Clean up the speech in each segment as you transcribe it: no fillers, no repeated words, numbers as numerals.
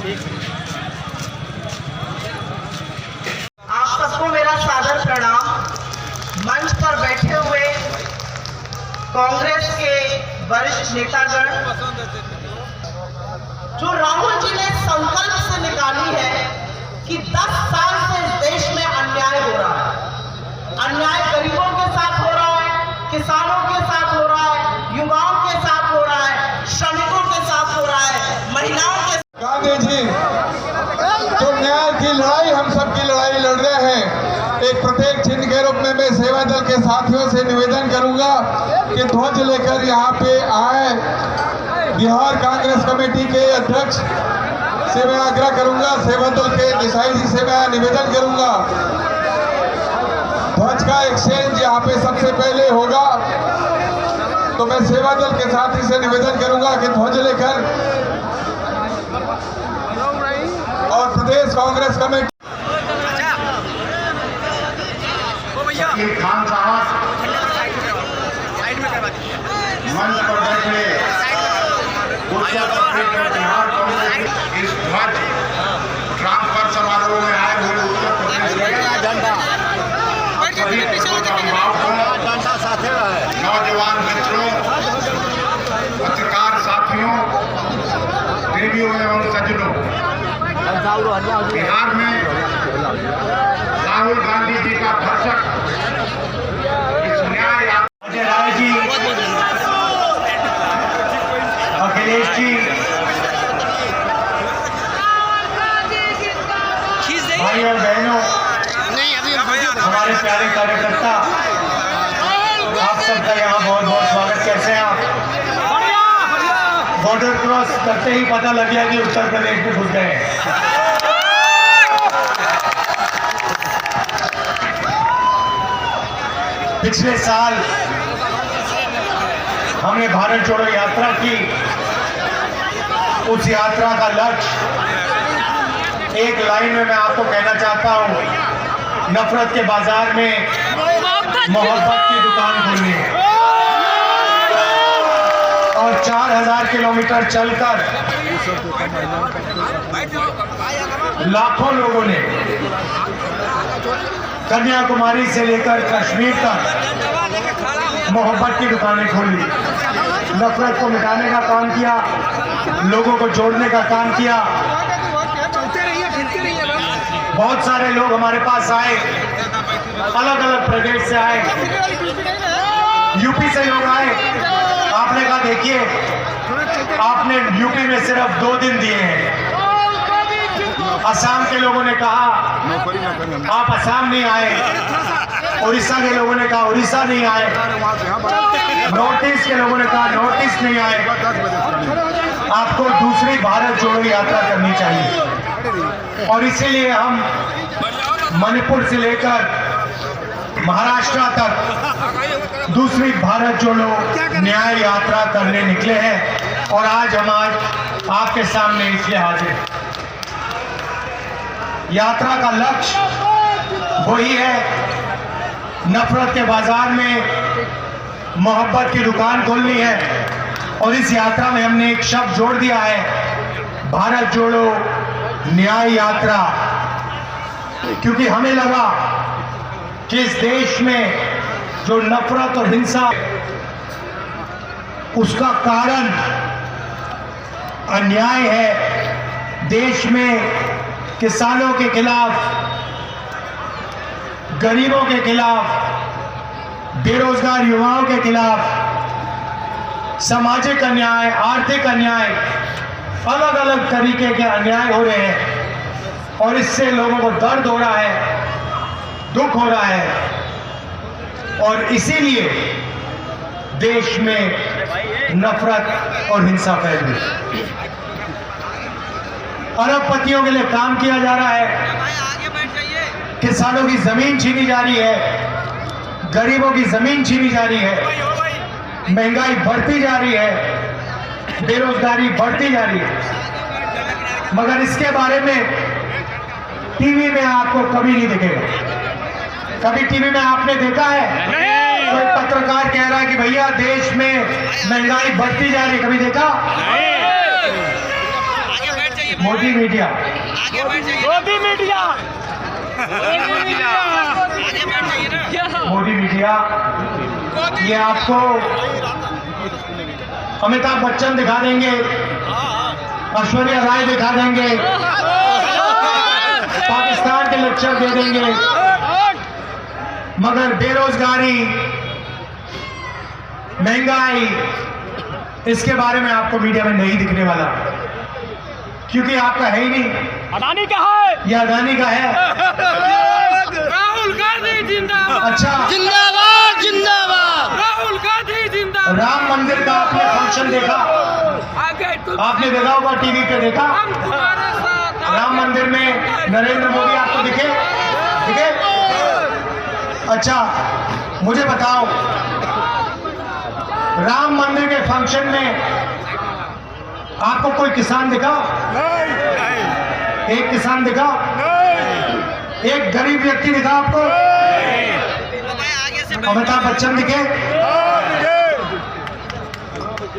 आप सबको मेरा सादर प्रणाम। मंच पर बैठे हुए कांग्रेस के वरिष्ठ नेतागण, जो राहुल जी ने संकल्प से निकाली है कि 10 साल से इस देश में अन्याय हो रहा है, अन्याय गरीबों के साथ हो रहा है, किसानों के साथ हो रहा है, युवाओं के साथ हो रहा है, श्रमिकों के साथ हो रहा है, महिलाओं के। गांधी जी जो न्याय की लड़ाई हम सब की लड़ाई लड़ रहे हैं, एक प्रत्येक चिन्ह के रूप में मैं सेवा दल के साथियों से निवेदन करूंगा कि ध्वज लेकर यहाँ पे आए। बिहार कांग्रेस कमेटी के अध्यक्ष से मैं आग्रह करूंगा, सेवा दल के देसाई जी से मैं निवेदन करूंगा, ध्वज का एक्सचेंज यहाँ पे सबसे पहले होगा। तो मैं सेवा दल के साथी से निवेदन करूंगा कि ध्वज लेकर और प्रदेश कांग्रेस कमेटी खान साहब मंच पर बैठे उत्तर प्रदेश में बिहार कांग्रेस इस ध्वज ट्रांसफर समारोह में आए हुए उत्तर प्रदेश के सभी अभिभावकों, नौजवान मित्रों, पत्रकार साथियों, प्रेमियों एवं सज्जनों, बिहार में राहुल गांधी जी का भरसक इस न्याय अजय राय जी, अखिलेश जी, भाई और बहनों, हमारे प्यारे कार्यकर्ता, आप सबका यहाँ बहुत बहुत स्वागत। कैसे हैं आप? बॉर्डर क्रॉस करते ही पता लग गया कि उत्तर प्रदेश में घुस गए। पिछले साल हमने भारत जोड़ो यात्रा की। उस यात्रा का लक्ष्य, एक लाइन में मैं आपको कहना चाहता हूं, नफरत के बाजार में मोहब्बत की दुकान खोलनी है। और 4000 किलोमीटर चलकर लाखों लोगों ने कन्याकुमारी से लेकर कश्मीर तक मोहब्बत की दुकानें खोली, नफरत को मिटाने का काम किया, लोगों को जोड़ने का काम किया। बहुत सारे लोग हमारे पास आए, अलग अलग प्रदेश से आए, यूपी से लोग आए। आपने कहा देखिए, आपने यूपी में सिर्फ 2 दिन दिए हैं। असम के लोगों ने कहा आप असम नहीं आए, उड़ीसा के लोगों ने कहा उड़ीसा नहीं आए, नॉर्थ ईस्ट के लोगों ने कहा नॉर्थ ईस्ट नहीं आए। आपको दूसरी भारत जोड़ो यात्रा करनी चाहिए, और इसीलिए हम मणिपुर से लेकर महाराष्ट्र तक दूसरी भारत जोड़ो न्याय यात्रा करने निकले हैं। और आज हम आपके सामने इसलिए हाजिर हैं। यात्रा का लक्ष्य वही है, नफरत के बाजार में मोहब्बत की दुकान खोलनी है। और इस यात्रा में हमने एक शब्द जोड़ दिया है, भारत जोड़ो न्याय यात्रा, क्योंकि हमें लगा कि इस देश में जो नफरत और हिंसा, उसका कारण अन्याय है। देश में किसानों के खिलाफ, गरीबों के खिलाफ, बेरोजगार युवाओं के खिलाफ सामाजिक अन्याय, आर्थिक अन्याय, अलग अलग तरीके के अन्याय हो रहे हैं। और इससे लोगों को दर्द हो रहा है, दुख हो रहा है। और इसीलिए देश में नफरत और हिंसा फैल गई। अरबपतियों के लिए काम किया जा रहा है, किसानों की जमीन छीनी जा रही है, गरीबों की जमीन छीनी जा रही है, महंगाई बढ़ती जा रही है, बेरोजगारी बढ़ती जा रही है। मगर इसके बारे में टीवी में आपको कभी नहीं दिखेगा। कभी टीवी में आपने देखा है कोई पत्रकार कह रहा है कि भैया देश में महंगाई बढ़ती जा रही, कभी देखा? मोदी मीडिया, मोदी मीडिया ये आपको अमिताभ बच्चन दिखा देंगे, ऐश्वर्या राय दिखा देंगे, पाकिस्तान के लेक्चर दे देंगे, मगर बेरोजगारी, महंगाई, इसके बारे में आपको मीडिया में नहीं दिखने वाला, क्योंकि आपका है ही नहीं। अडानी का है, यह अडानी का है। राहुल गांधी जिंदाबाद, अच्छा, जिंदाबाद जिंदाबाद। राहुल गांधी जिंदाबाद। राम मंदिर का आपने फंक्शन देखा, आगे तुम, आपने देखा होगा, टीवी पे देखा। हम तुम्हारे साथ हैं। राम मंदिर में नरेंद्र मोदी आपको दिखे? अच्छा, मुझे बताओ, राम मंदिर के फंक्शन में आपको कोई किसान दिखा? एक किसान दिखा? एक गरीब व्यक्ति दिखा आपको? अमिताभ बच्चन दिखे?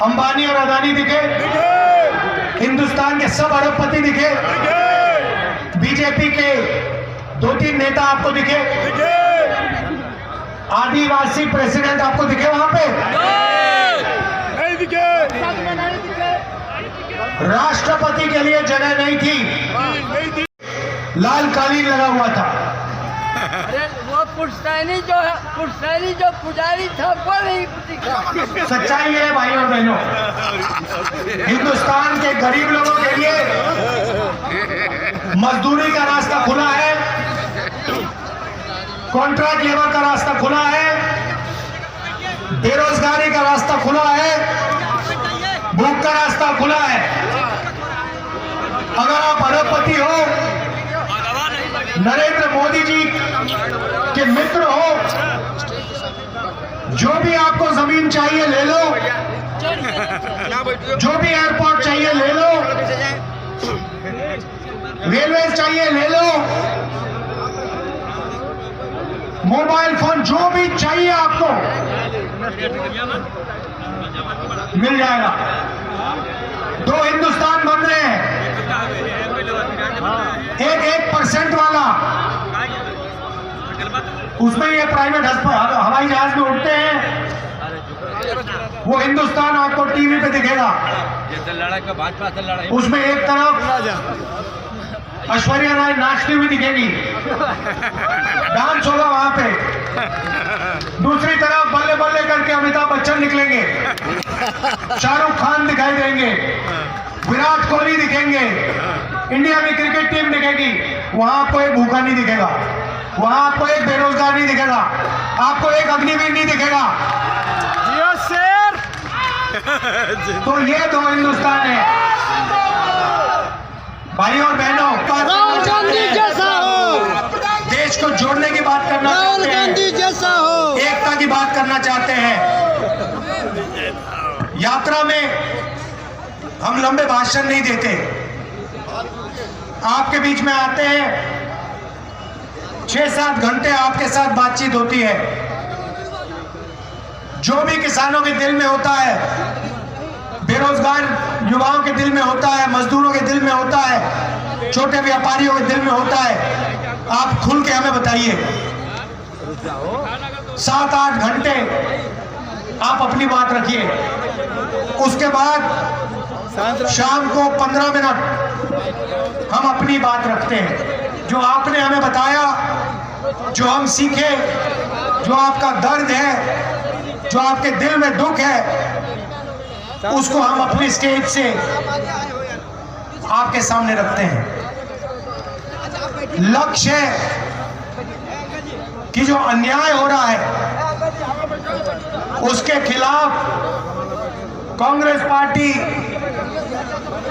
अंबानी और अदानी दिखे? हिंदुस्तान के सब अरबपति दिखे? बीजेपी के 2-3 नेता आपको दिखे? आदिवासी प्रेसिडेंट आपको दिखे वहां पे? नहीं दिखे। राष्ट्रपति के लिए जगह नहीं थी, लाल कालीन लगा हुआ था। अरे वो पुश्तैनी जो पुजारी था वो नहीं दिखा। सच्चाई है भाई और बहनों, हिंदुस्तान के गरीब लोगों के लिए मजदूरी का रास्ता खुला है, कॉन्ट्रैक्ट लेबर का रास्ता खुला है, बेरोजगारी का रास्ता खुला है, भूख का रास्ता खुला है। अगर आप अरबपति हो, नरेंद्र मोदी जी के मित्र हो, जो भी आपको जमीन चाहिए ले लो, जो भी एयरपोर्ट चाहिए ले लो, रेलवे चाहिए ले लो, मोबाइल फोन जो भी चाहिए आपको मिल जाएगा। 2 हिंदुस्तान बन रहे हैं, एक 1% वाला, उसमें ये प्राइवेट हवाई जहाज में उड़ते हैं, वो हिंदुस्तान आपको टीवी पे दिखेगा। उसमें एक तरफ ऐश्वर्या राय नाचती हुई दिखेगी, डांस होगा वहां पे, दूसरी तरफ बल्ले बल्ले करके अमिताभ बच्चन निकलेंगे, शाहरुख खान दिखाई देंगे, विराट कोहली दिखेंगे, इंडिया की क्रिकेट टीम दिखेगी। वहां आपको एक भूखा नहीं दिखेगा, वहां आपको एक बेरोजगार नहीं दिखेगा, आपको एक अग्निवीर नहीं दिखेगा। तो ये 2 हिंदुस्तान है भाई और बहनों। राहुल गांधी जैसा हो, देश को जोड़ने की बात करना राहुल चाहते गांधी हैं, जैसा हो, एकता की बात करना चाहते हैं। यात्रा में हम लंबे भाषण नहीं देते, आपके बीच में आते हैं, 6-7 घंटे आपके साथ बातचीत होती है। जो भी किसानों के दिल में होता है, बेरोजगार युवाओं के दिल में होता है, मजदूरों के दिल में होता है, छोटे व्यापारियों के दिल में होता है, आप खुल के हमें बताइए। 7-8 घंटे आप अपनी बात रखिए, उसके बाद शाम को 15 मिनट हम अपनी बात रखते हैं। जो आपने हमें बताया, जो हम सीखे, जो आपका दर्द है, जो आपके दिल में दुख है, उसको हम अपनी स्टेज से आपके सामने रखते हैं। लक्ष्य है कि जो अन्याय हो रहा है उसके खिलाफ कांग्रेस पार्टी,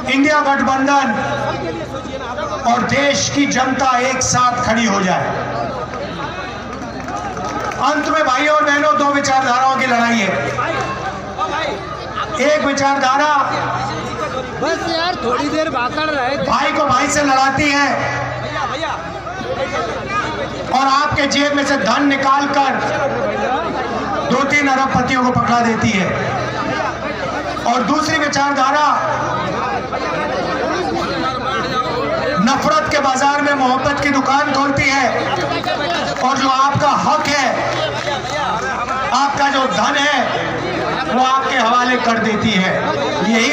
इंडिया गठबंधन और देश की जनता एक साथ खड़ी हो जाए। अंत में भाई और बहनों, 2 विचारधाराओं की लड़ाई है। एक विचारधारा बस यार थोड़ी देर भाषण रहे, भाई को भाई से लड़ाती है और आपके जेब में से धन निकालकर 2-3 अरबपतियों को पकड़ा देती है। और दूसरी विचारधारा के बाजार में मोहब्बत की दुकान खोलती है और जो आपका हक है, आपका जो धन है, वो आपके हवाले कर देती है। यही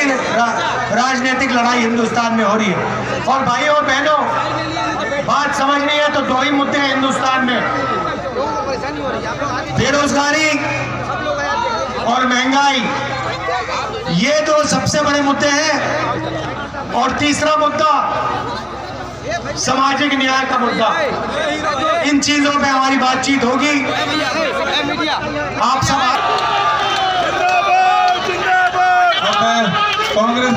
राजनीतिक लड़ाई हिंदुस्तान में हो रही है। और भाइयों और बहनों, बात समझनी है तो 2 ही मुद्दे हैं हिंदुस्तान में, बेरोजगारी और महंगाई। ये 2 सबसे बड़े मुद्दे हैं। और तीसरा मुद्दा सामाजिक न्याय का मुद्दा। इन चीजों पे हमारी बातचीत होगी। आप सब कांग्रेस